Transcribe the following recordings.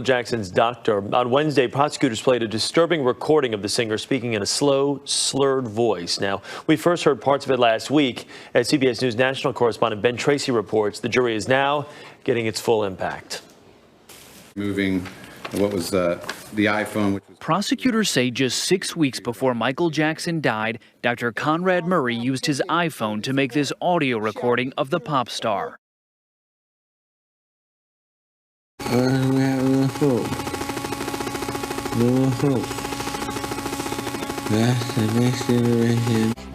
Jackson's doctor. On Wednesday, prosecutors played a disturbing recording of the singer speaking in a slow, slurred voice. Now, we first heard parts of it last week. As CBS News national correspondent Ben Tracy reports, the jury is now getting its full impact. Moving what was the iPhone. Which was Prosecutors say just 6 weeks before Michael Jackson died, Dr. Conrad Murray used his iPhone to make this audio recording of the pop star.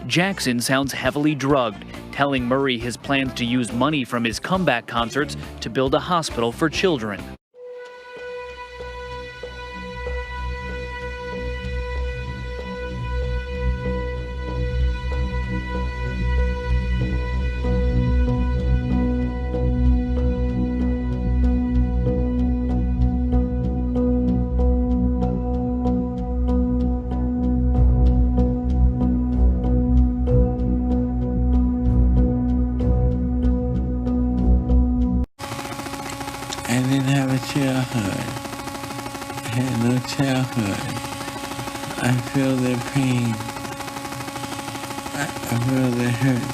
Jackson sounds heavily drugged, telling Murray his plans to use money from his comeback concerts to build a hospital for children. I didn't have a childhood. I had no childhood. I feel their pain. I feel their hurt.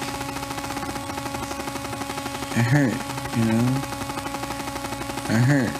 It hurt, you know? It hurt.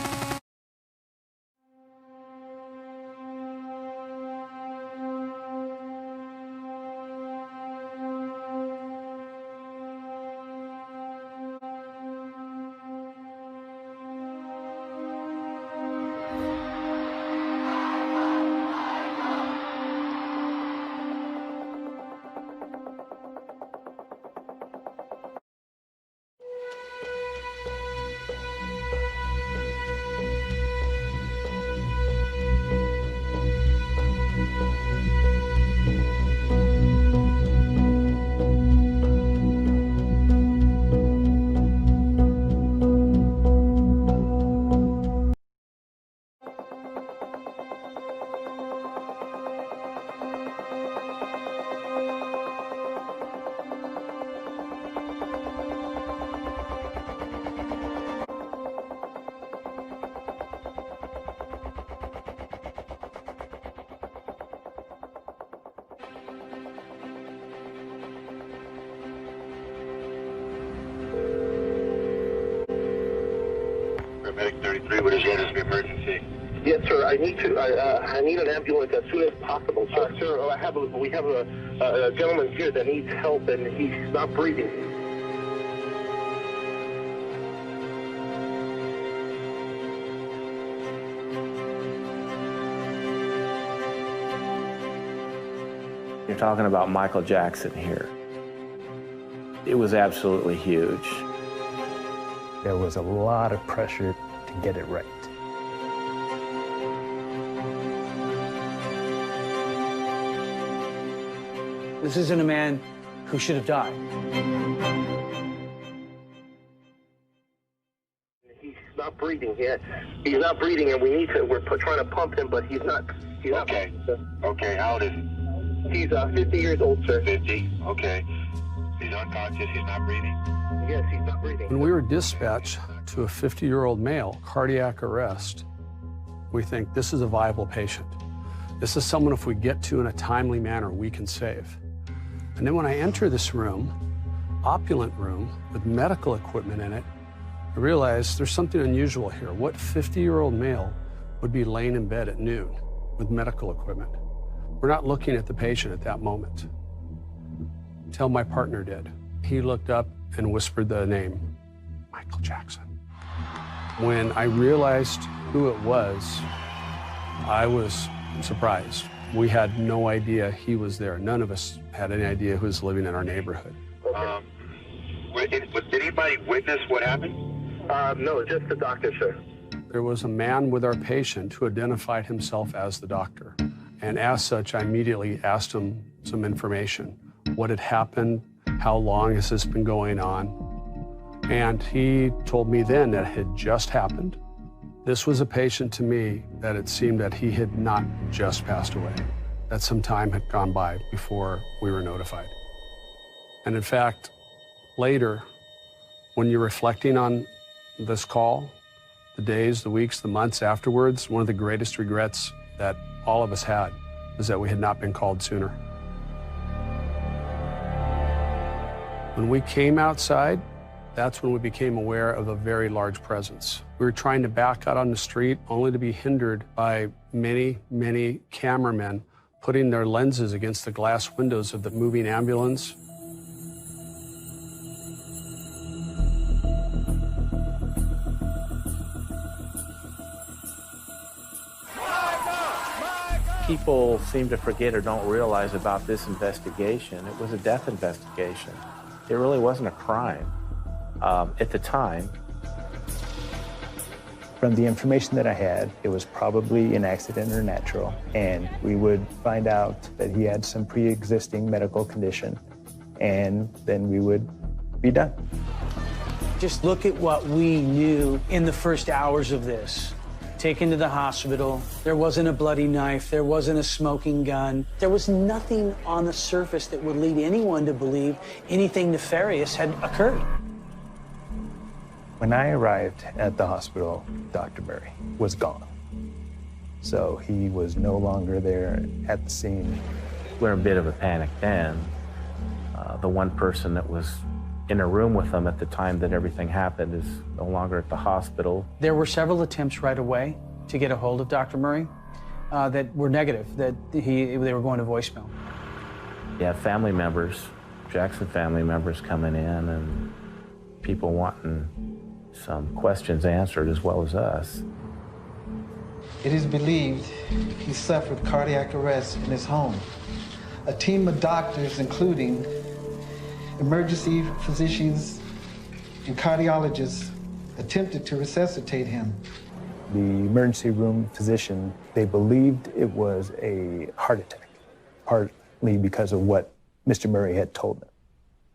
Medic 33, what is your emergency? Yes, sir. I need an ambulance as soon as possible, sir. Sir, we have a gentleman here that needs help, and he's not breathing. You're talking about Michael Jackson here. It was absolutely huge. There was a lot of pressure to get it right. This isn't a man who should have died. He's not breathing yet. He's not breathing, and we're trying to pump him, but he's not. Okay. Okay, how old is he? He's 50 years old, sir. 50? Okay. He's unconscious, he's not breathing? Yes, he's not breathing. When we were dispatched to a 50-year-old male, cardiac arrest, we think this is a viable patient. This is someone, if we get to in a timely manner, we can save. And then when I enter this room, opulent room with medical equipment in it, I realize there's something unusual here. What 50-year-old male would be laying in bed at noon with medical equipment? We're not looking at the patient at that moment, until my partner did. He looked up and whispered the name, Michael Jackson. When I realized who it was, I was surprised. We had no idea he was there. None of us had any idea who was living in our neighborhood. Did anybody witness what happened? No, just the doctor, sir. There was a man with our patient who identified himself as the doctor. And as such, I immediately asked him some information. What had happened? How long has this been going on? And he told me then that it had just happened. This was a patient to me that it seemed that he had not just passed away, that some time had gone by before we were notified. And in fact, later, when you're reflecting on this call, The days, the weeks, the months afterwards, one of the greatest regrets that all of us had is that we had not been called sooner. When we came outside, that's when we became aware of a very large presence. We were trying to back out on the street only to be hindered by many, many cameramen putting their lenses against the glass windows of the moving ambulance. People seem to forget or don't realize about this investigation. It was a death investigation. It really wasn't a crime at the time. From the information that I had, it was probably an accident or natural, and we would find out that he had some pre-existing medical condition, and then we would be done. Just look at what we knew in the first hours of this. Taken to the hospital, there wasn't a bloody knife, there wasn't a smoking gun. There was nothing on the surface that would lead anyone to believe anything nefarious had occurred. When I arrived at the hospital, Dr. Murray was gone. So he was no longer there at the scene. We're in a bit of a panic then. The one person that was in a room with them at the time that everything happened is no longer at the hospital. There were several attempts right away to get a hold of Dr. Murray that were negative, that they were going to voicemail. You have family members, Jackson family members coming in, and people wanting some questions answered as well as us. It is believed he suffered cardiac arrest in his home. A team of doctors, including emergency physicians and cardiologists, attempted to resuscitate him. The emergency room physician, they believed it was a heart attack, partly because of what Mr. Murray had told them.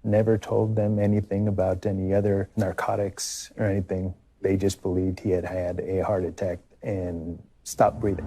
Never told them anything about any other narcotics or anything. They just believed he had had a heart attack and stopped breathing.